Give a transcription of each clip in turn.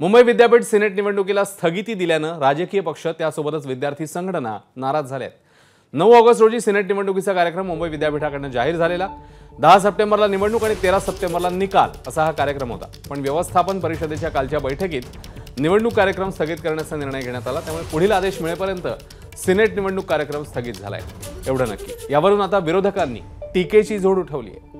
मुंबई विद्यापीठ सिनेट निवडणुकीला स्थगिती दिल्यानं राजकीय पक्ष त्यासोबतच विद्यार्थी संघटना नाराज झाल्या आहेत। 9 ऑगस्ट रोजी सिनेट निवडणुकीचा कार्यक्रम मुंबई विद्यापीठाकडून जाहीर झालेला। 10 सप्टेंबरला निवडणूक आणि 13 सप्टेंबरला निकाल असा हा कार्यक्रम होता। पण व्यवस्थापन परिषदेच्या कालच्या बैठकीत निवडणूक कार्यक्रम स्थगित करण्याचा निर्णय घेण्यात आला। त्यामुळे पुढील आदेश मिळेपर्यंत सिनेट निवडणूक कार्यक्रम स्थगित झालाय। एवढं नक्की। यावरून आता विरोधकांनी टीकेची झोड उठवली आहे।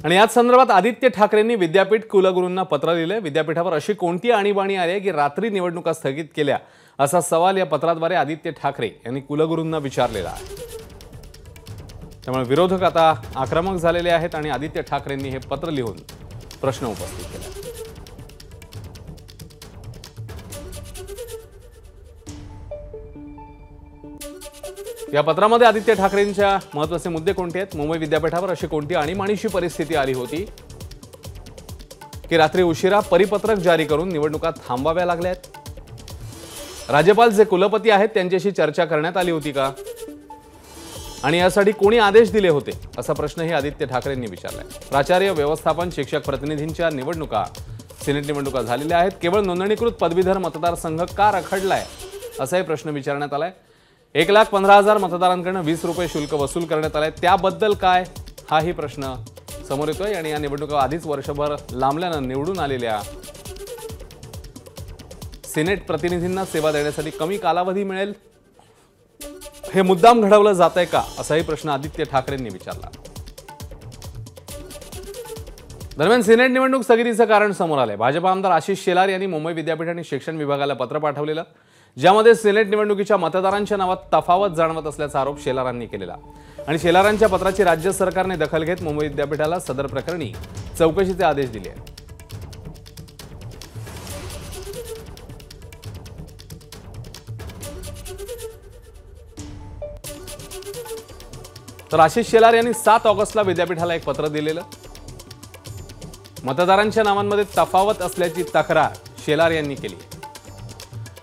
आणि याच संदर्भात आदित्य ठाकरेंनी विद्यापीठ कुलगुरूंना पत्र लिहिले। विद्यापीठावर अशी कोणती आणीबाणी आली की रात्री निवडणुका स्थगित केल्या, असा सवाल या पत्राद्वारे आदित्य ठाकरे यांनी कुलगुरूंना विचारलेला आहे। त्यामुळे विरोधक आता आक्रमक झालेले आहेत आणि आदित्य ठाकरेंनी हे पत्र लिहून प्रश्न उपस्थित केला। या पत्रामध्ये आदित्य ठाकरेंच्या महत्त्वाचे मुद्दे कोणते आहेत? मुंबई विद्यापीठावर अशी कोणती आणीबाणीची परिस्थिती आली होती की रात्री उशिरा परिपत्रक जारी करून निवडणुका थांबवाव्या लागल्यात? राज्यपाल जे कुलपती आहेत त्यांच्याशी चर्चा करण्यात आली होती का? आणि यासाठी कोणी आदेश दिले होते, असा प्रश्नही आदित्य ठाकरेंनी विचारलाय। प्राचार्य, व्यवस्थापन, शिक्षक प्रतिनिधींच्या निवडणुका सिनेट निवडणुका झालेल्या आहेत। केवळ नोंदणीकृत पदवीधर मतदारसंघ का रखडलाय, असाही प्रश्न विचारण्यात आलाय। 1,15,000 मतदारांकडून 20 रुपये शुल्क वसूल करण्यात आले, त्याबद्दल काय, हाही प्रश्न समोर येतोय। आणि या निवडणुका आधीच वर्षभर लांबल्यानं निवडून आलेल्या सिनेट प्रतिनिधींना सेवा देण्यासाठी कमी कालावधी मिळेल, हे मुद्दाम घडवलं जातंय का, असाही प्रश्न आदित्य ठाकरेंनी विचारला। दरम्यान सिनेट निवडणूक स्थगितीचं कारण समोर आलंय। भाजप आमदार आशिष शेलार यांनी मुंबई विद्यापीठ आणि शिक्षण विभागाला पत्र पाठवलेलं, ज्यामध्ये सिनेट निवडणुकीच्या मतदारांच्या नावात तफावत जाणवत असल्याचा आरोप शेलारांनी केलेला। आणि शेलारांच्या पत्राची राज्य सरकारने दखल घेत मुंबई विद्यापीठाला सदर प्रकरणी चौकशीचे आदेश दिले आहेत। तर आशिष शेलार यांनी 7 ऑगस्टला विद्यापीठाला एक पत्र दिलेलं। मतदारांच्या नावांमध्ये तफावत असल्याची तक्रार शेलार यांनी केली।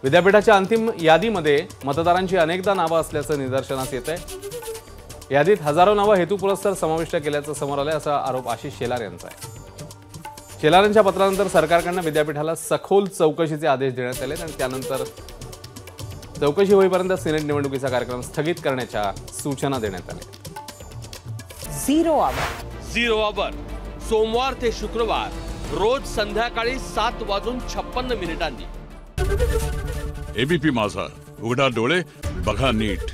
विद्यापीठाच्या अंतिम यादीमध्ये मतदारांची अनेकदा नावं असल्याचं निदर्शनास येत आहे। यादीत हजारो नावं हेतुपुरस्सर समाविष्ट केल्याचं समोर आलंय, असा आरोप आशिष शेलार यांचा आहे। शेलारांच्या पत्रानंतर सरकारकडून विद्यापीठाला सखोल चौकशीचे आदेश देण्यात आले आणि त्यानंतर चौकशी होईपर्यंत सिनेट निवडणुकीचा कार्यक्रम स्थगित करण्याच्या सूचना देण्यात आल्या। झिरो आवर सोमवार ते शुक्रवार रोज संध्याकाळी 7:56 मिनिटांनी। एबीपी माझा, उघडा डोळे बघा नीट।